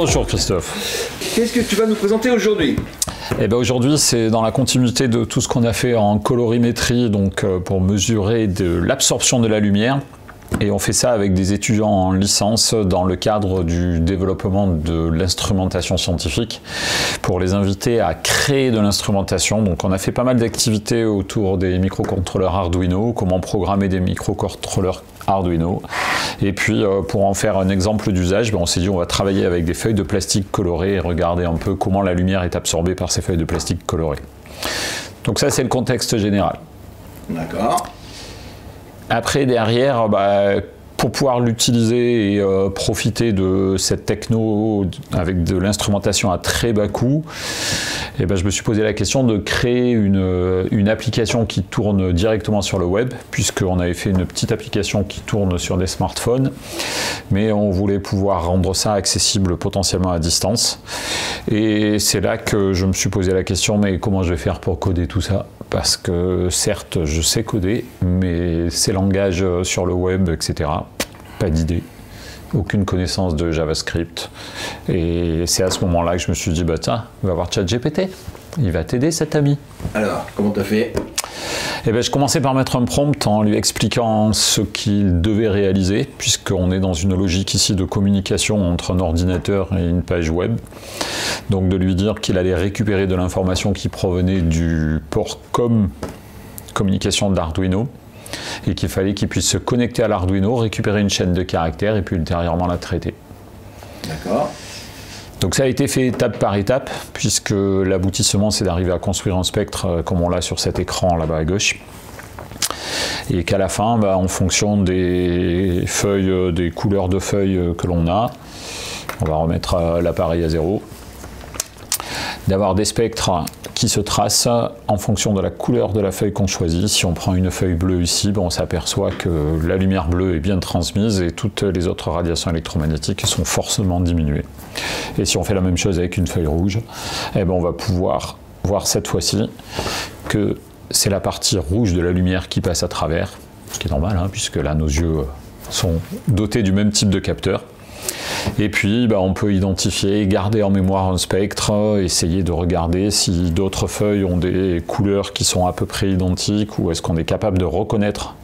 Bonjour Christophe. Qu'est-ce que tu vas nous présenter aujourd'hui? Eh ben aujourd'hui, c'est dans la continuité de tout ce qu'on a fait en colorimétrie, donc pour mesurer de l'absorption de la lumière. Et on fait ça avec des étudiants en licence dans le cadre du développement de l'instrumentation scientifique pour les inviter à créer de l'instrumentation. Donc on a fait pas mal d'activités autour des microcontrôleurs Arduino, comment programmer des microcontrôleurs Arduino. Et puis pour en faire un exemple d'usage, on s'est dit on va travailler avec des feuilles de plastique colorées et regarder un peu comment la lumière est absorbée par ces feuilles de plastique colorées. Donc ça c'est le contexte général. D'accord. Après, derrière, pour pouvoir l'utiliser et profiter de cette techno avec de l'instrumentation à très bas coût, je me suis posé la question de créer une application qui tourne directement sur le web, puisqu'on avait fait une petite application qui tourne sur des smartphones, mais on voulait pouvoir rendre ça accessible potentiellement à distance. Et c'est là que je me suis posé la question, mais comment je vais faire pour coder tout ça ? Parce que certes, je sais coder, mais ces langages sur le web, etc., pas d'idée, aucune connaissance de JavaScript. Et c'est à ce moment-là que je me suis dit, tiens, va voir ChatGPT, il va t'aider cet ami. Alors, comment t'as fait ? Je commençais par mettre un prompt en lui expliquant ce qu'il devait réaliser, puisqu'on est dans une logique ici de communication entre un ordinateur et une page web. Donc de lui dire qu'il allait récupérer de l'information qui provenait du port communication de l'Arduino, et qu'il fallait qu'il puisse se connecter à l'Arduino, récupérer une chaîne de caractères et puis ultérieurement la traiter. D'accord. Donc ça a été fait étape par étape, puisque l'aboutissement c'est d'arriver à construire un spectre comme on l'a sur cet écran là-bas à gauche. Et qu'à la fin, en fonction des feuilles, des couleurs de feuilles que l'on a, on va remettre l'appareil à zéro, d'avoir des spectres qui se tracent en fonction de la couleur de la feuille qu'on choisit. Si on prend une feuille bleue ici, on s'aperçoit que la lumière bleue est bien transmise et toutes les autres radiations électromagnétiques sont forcément diminuées. Et si on fait la même chose avec une feuille rouge, on va pouvoir voir cette fois-ci que c'est la partie rouge de la lumière qui passe à travers, ce qui est normal, puisque là nos yeux sont dotés du même type de capteur. Et puis on peut identifier, garder en mémoire un spectre, essayer de regarder si d'autres feuilles ont des couleurs qui sont à peu près identiques, ou est-ce qu'on est capable de reconnaître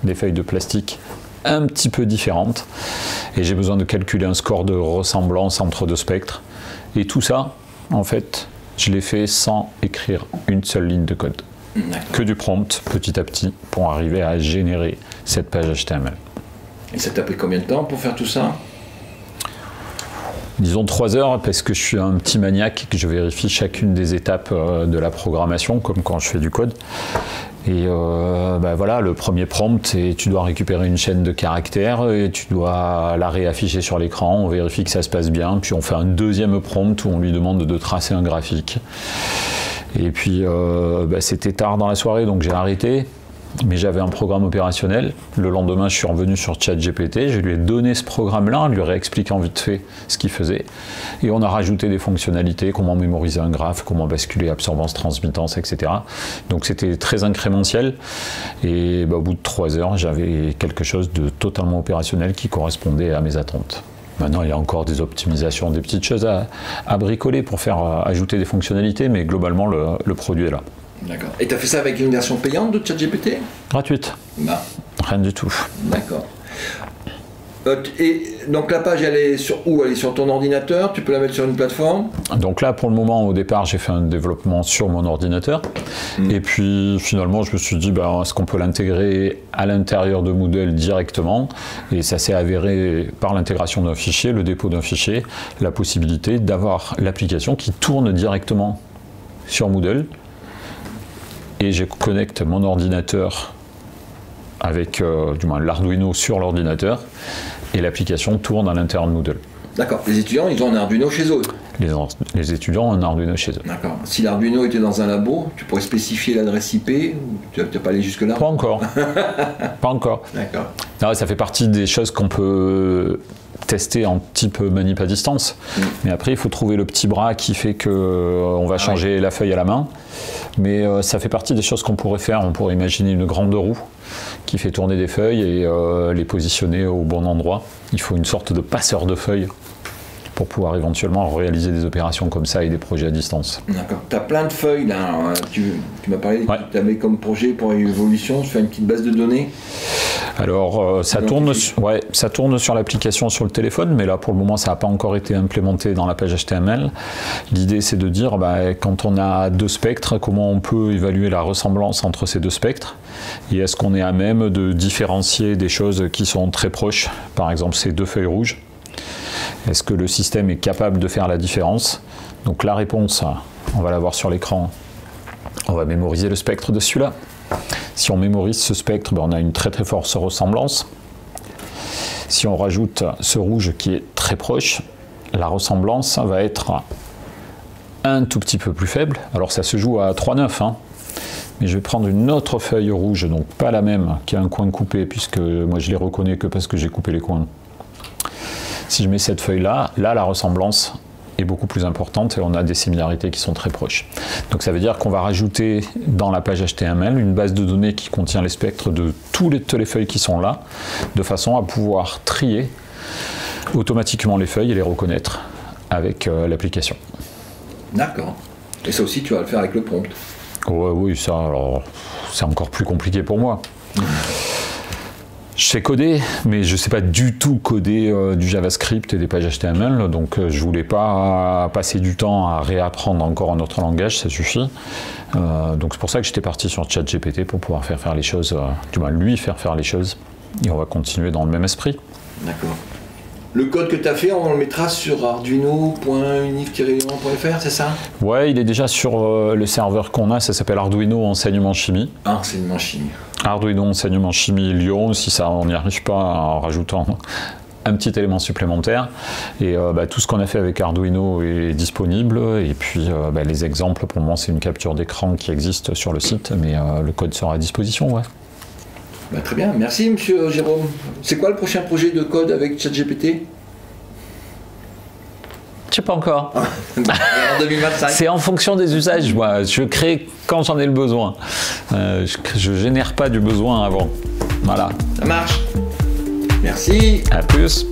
des feuilles de plastique un petit peu différentes. Et j'ai besoin de calculer un score de ressemblance entre deux spectres. Et tout ça, en fait, je l'ai fait sans écrire une seule ligne de code. Que du prompt, petit à petit, pour arriver à générer cette page HTML. Et ça t'a pris combien de temps pour faire tout ça ? Disons 3 heures, parce que je suis un petit maniaque et que je vérifie chacune des étapes de la programmation, comme quand je fais du code. Et voilà, le premier prompt, et tu dois récupérer une chaîne de caractères et tu dois la réafficher sur l'écran, on vérifie que ça se passe bien, puis on fait un deuxième prompt où on lui demande de tracer un graphique. Et puis c'était tard dans la soirée, donc j'ai arrêté. Mais j'avais un programme opérationnel. Le lendemain, je suis revenu sur ChatGPT, je lui ai donné ce programme-là, en lui réexpliquant vite fait ce qu'il faisait. Et on a rajouté des fonctionnalités, comment mémoriser un graphe, comment basculer absorbance, transmittance, etc. Donc c'était très incrémentiel. Et au bout de 3 heures, j'avais quelque chose de totalement opérationnel qui correspondait à mes attentes. Maintenant, il y a encore des optimisations, des petites choses à bricoler pour faire ajouter des fonctionnalités, mais globalement, le produit est là. D'accord. Et tu as fait ça avec une version payante de ChatGPT ? Gratuite. Rien du tout. D'accord. Et donc la page, elle est sur où ? Elle est sur ton ordinateur ? Tu peux la mettre sur une plateforme ? Donc là, pour le moment, au départ, j'ai fait un développement sur mon ordinateur. Et puis, finalement, je me suis dit, est-ce qu'on peut l'intégrer à l'intérieur de Moodle directement ? Et ça s'est avéré, par l'intégration d'un fichier, le dépôt d'un fichier, la possibilité d'avoir l'application qui tourne directement sur Moodle. Et je connecte mon ordinateur avec l'Arduino sur l'ordinateur et l'application tourne à l'intérieur de Moodle. D'accord. Les étudiants, ils ont un Arduino chez eux ? Les étudiants ont un Arduino chez eux. D'accord. Si l'Arduino était dans un labo, tu pourrais spécifier l'adresse IP ou tu n'as pas allé jusque-là ? Pas encore. Pas encore. D'accord. Non, ça fait partie des choses qu'on peut tester en type manip à distance. Mais après, il faut trouver le petit bras qui fait qu'on va changer la feuille à la main. Mais ça fait partie des choses qu'on pourrait faire. On pourrait imaginer une grande roue qui fait tourner des feuilles et les positionner au bon endroit. Il faut une sorte de passeur de feuilles pour pouvoir éventuellement réaliser des opérations comme ça et des projets à distance. D'accord. Tu as plein de feuilles là. Alors, tu m'as parlé que tu avais comme projet pour l'évolution, je fais une petite base de données. Alors, ça tourne sur l'application sur le téléphone, mais là, pour le moment, ça n'a pas encore été implémenté dans la page HTML. L'idée, c'est de dire, quand on a deux spectres, comment on peut évaluer la ressemblance entre ces deux spectres, et est-ce qu'on est à même de différencier des choses qui sont très proches, par exemple ces deux feuilles rouges. Est-ce que le système est capable de faire la différence? Donc la réponse, on va la voir sur l'écran. On va mémoriser le spectre de celui-là. Si on mémorise ce spectre, on a une très très forte ressemblance. Si on rajoute ce rouge qui est très proche, la ressemblance va être un tout petit peu plus faible. Alors ça se joue à 3,9, hein. Mais je vais prendre une autre feuille rouge, donc pas la même, qui a un coin coupé, puisque moi je les reconnais que parce que j'ai coupé les coins. Si je mets cette feuille-là, là la ressemblance est beaucoup plus importante et on a des similarités qui sont très proches. Donc ça veut dire qu'on va rajouter dans la page HTML une base de données qui contient les spectres de toutes les feuilles qui sont là, de façon à pouvoir trier automatiquement les feuilles et les reconnaître avec l'application. D'accord. Et ça aussi tu vas le faire avec le prompt. Ouais, oui, ça, alors c'est encore plus compliqué pour moi. Je sais coder, mais je ne sais pas du tout coder du JavaScript et des pages HTML, donc je ne voulais pas passer du temps à réapprendre encore un autre langage, ça suffit. Donc c'est pour ça que j'étais parti sur ChatGPT pour pouvoir faire les choses, du moins lui faire les choses, et on va continuer dans le même esprit. D'accord. Le code que tu as fait, on le mettra sur arduino.univ-1.fr, c'est ça? Ouais, il est déjà sur le serveur qu'on a, ça s'appelle Arduino Enseignement Chimie. Enseignement Chimie. Arduino Enseignement Chimie Lyon, si ça, on n'y arrive pas en rajoutant un petit élément supplémentaire. Et tout ce qu'on a fait avec Arduino est disponible. Et puis les exemples, pour le moment, c'est une capture d'écran qui existe sur le site, mais le code sera à disposition, ouais. Très bien, merci monsieur Jérôme. C'est quoi le prochain projet de code avec ChatGPT? Je sais pas encore. En 2025. C'est en fonction des usages, moi. Je crée quand j'en ai le besoin. Je génère pas du besoin avant. Voilà. Ça marche. Merci. À plus.